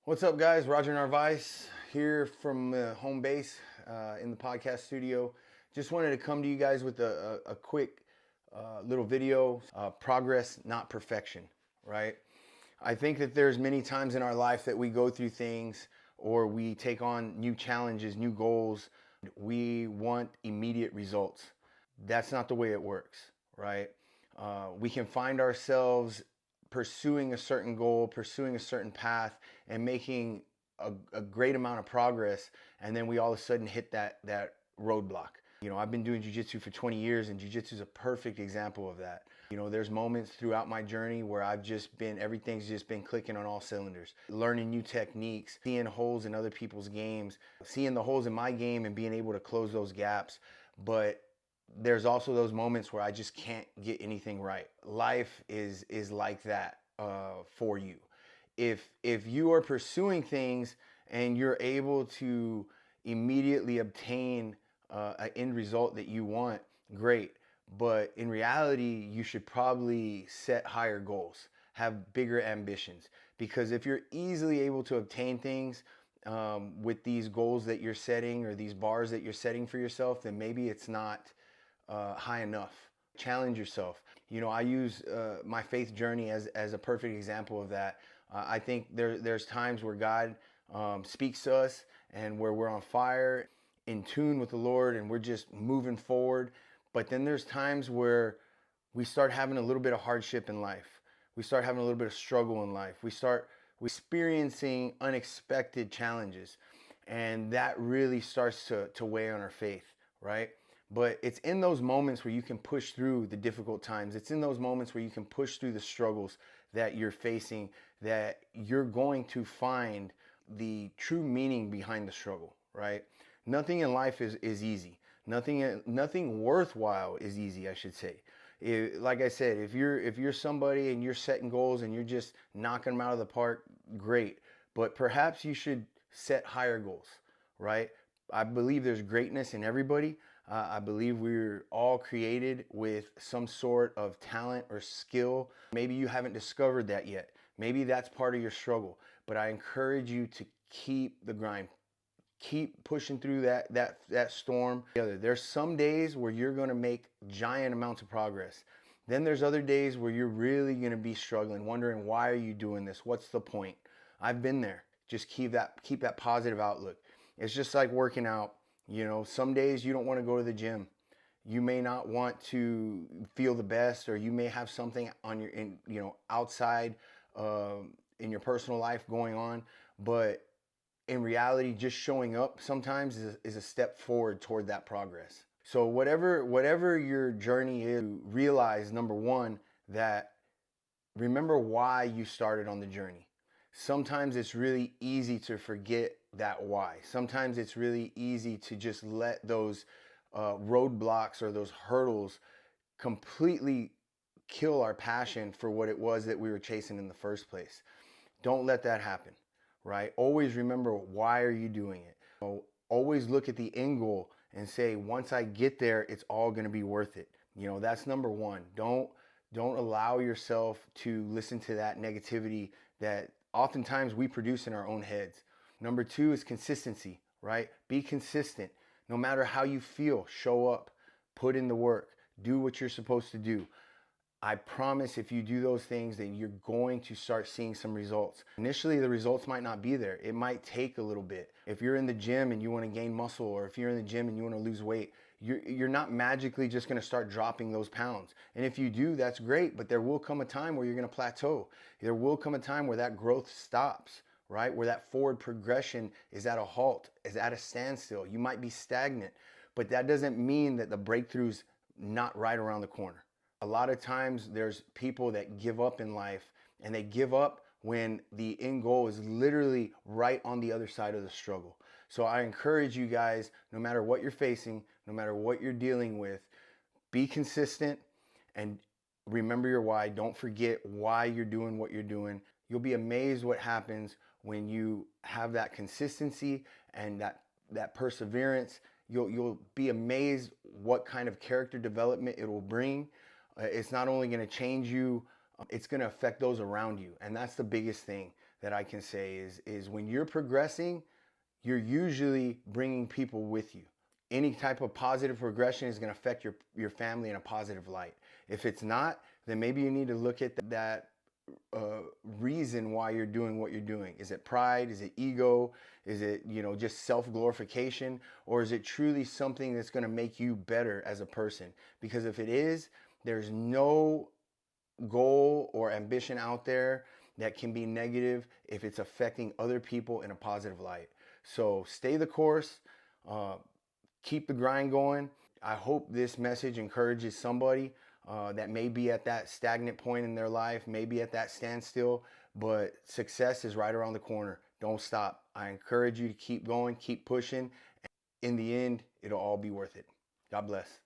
What's up, guys? Roger Narvaez here from home base in the podcast studio. Just wanted to come to you guys with a quick little video. Progress, not perfection, right? I think that there's many times in our life that we go through things or we take on new challenges, new goals. We want immediate results. That's not the way it works, right? We can find ourselves pursuing a certain goal, pursuing a certain path, and making a great amount of progress, and then we all of a sudden hit that roadblock. I've been doing jiu-jitsu for 20 years, and jiu-jitsu is a perfect example of that. There's moments throughout my journey where everything's just been clicking on all cylinders. Learning new techniques, seeing holes in other people's games, seeing the holes in my game and being able to close those gaps. But there's also those moments where I just can't get anything right. Life is like that for you. If you are pursuing things and you're able to immediately obtain an end result that you want, great. But in reality, you should probably set higher goals, have bigger ambitions. Because if you're easily able to obtain things with these goals that you're setting or these bars that you're setting for yourself, then maybe it's not high enough. Challenge yourself. I use my faith journey as a perfect example of that. I think there's times where God speaks to us and where we're on fire, in tune with the Lord, and we're just moving forward. But then there's times where we start having a little bit of hardship in life. We start having a little bit of struggle in life. We start experiencing unexpected challenges. And that really starts to weigh on our faith, right? But it's in those moments where you can push through the difficult times. It's in those moments where you can push through the struggles that you're facing that you're going to find the true meaning behind the struggle, right? Nothing in life is easy. Nothing worthwhile is easy, I should say. Like I said, if you're somebody and you're setting goals and you're just knocking them out of the park, great. But perhaps you should set higher goals, right? I believe there's greatness in everybody. I believe we're all created with some sort of talent or skill. Maybe you haven't discovered that yet. Maybe that's part of your struggle. But I encourage you to keep the grind. Keep pushing through that storm. There's some days where you're going to make giant amounts of progress. Then there's other days where you're really going to be struggling, wondering, why are you doing this? What's the point? I've been there. Just keep that positive outlook. It's just like working out. Some days you don't want to go to the gym. You may not want to feel the best, or you may have something on outside in your personal life going on. But in reality, just showing up sometimes is a step forward toward that progress. So whatever your journey is, realize, number one, that remember why you started on the journey. Sometimes it's really easy to forget that why. Sometimes it's really easy to just let those roadblocks or those hurdles completely kill our passion for what it was that we were chasing in the first place. Don't let that happen, right? Always remember, why are you doing it? Always look at the end goal and say, once I get there, it's all going to be worth it. That's number one. Don't allow yourself to listen to that negativity that oftentimes we produce in our own heads. Number two is consistency, right? Be consistent. No matter how you feel, show up, put in the work, do what you're supposed to do. I promise if you do those things, then you're going to start seeing some results. Initially, the results might not be there. It might take a little bit. If you're in the gym and you want to gain muscle, or if you're in the gym and you want to lose weight, you're not magically just going to start dropping those pounds. And if you do, that's great, but there will come a time where you're going to plateau. There will come a time where that growth stops, right? Where that forward progression is at a halt, is at a standstill. You might be stagnant, but that doesn't mean that the breakthrough's not right around the corner. A lot of times there's people that give up in life, and they give up when the end goal is literally right on the other side of the struggle. So I encourage you guys, no matter what you're facing, no matter what you're dealing with, be consistent and remember your why. Don't forget why you're doing what you're doing. You'll be amazed what happens when you have that consistency and that perseverance. You'll be amazed what kind of character development it will bring. It's not only going to change you, it's going to affect those around you. And that's the biggest thing. that I can say is when you're progressing, you're usually bringing people with you. Any type of positive progression is going to affect your family in a positive light. If it's not, then maybe you need to look at that reason why you're doing what you're doing. Is it pride? Is it ego? Is it, just self-glorification? Or is it truly something that's going to make you better as a person? Because if it is, there's no goal or ambition out there that can be negative if it's affecting other people in a positive light. So stay the course, keep the grind going. I hope this message encourages somebody that may be at that stagnant point in their life, maybe at that standstill, but success is right around the corner. Don't stop. I encourage you to keep going, keep pushing. In the end, it'll all be worth it. God bless.